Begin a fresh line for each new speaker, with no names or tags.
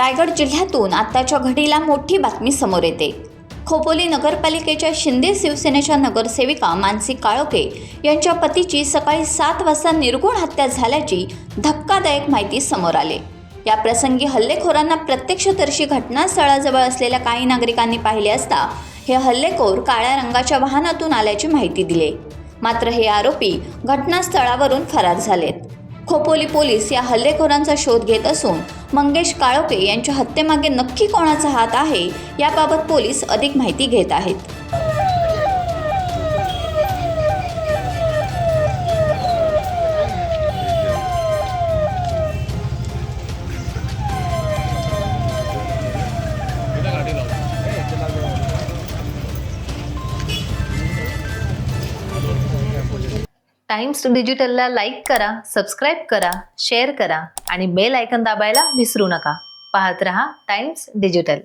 रायगड जिल्ह्यातून आत्ताच्या घडीला मोठी बातमी समोर येते। खोपोली नगरपालिकेच्या शिंदे शिवसेनेच्या नगरसेविका मानसी काळोखे यांच्या पतीची सकाळी 7 वाजता निर्घुण हत्या झाल्याची धक्कादायक माहिती समोर आली। या प्रसंगी हल्लेखोरांना प्रत्यक्षदर्शी घटनास्थळाजवळ असलेल्या काही नागरिकांनी पाहिले असता हे हल्लेखोर काळ्या रंगाच्या वाहनातून आल्याची माहिती दिली। मात्र हे आरोपी घटनास्थळावरून फरार झालेत। खोपोली पोलीस या हल्लेखोरांचा शोध घेत असून मंगेश काळोखे यांच्या हत्येमागे नक्की कोणाचा हात आहे याबाबत पोलीस अधिक माहिती घेत आहेत।
टाइम्स डिजिटलला लाईक करा, सबस्क्राईब करा, शेअर करा आणि बेल आयकॉन दाबायला विसरू नका। पाहत रहा टाइम्स डिजिटल।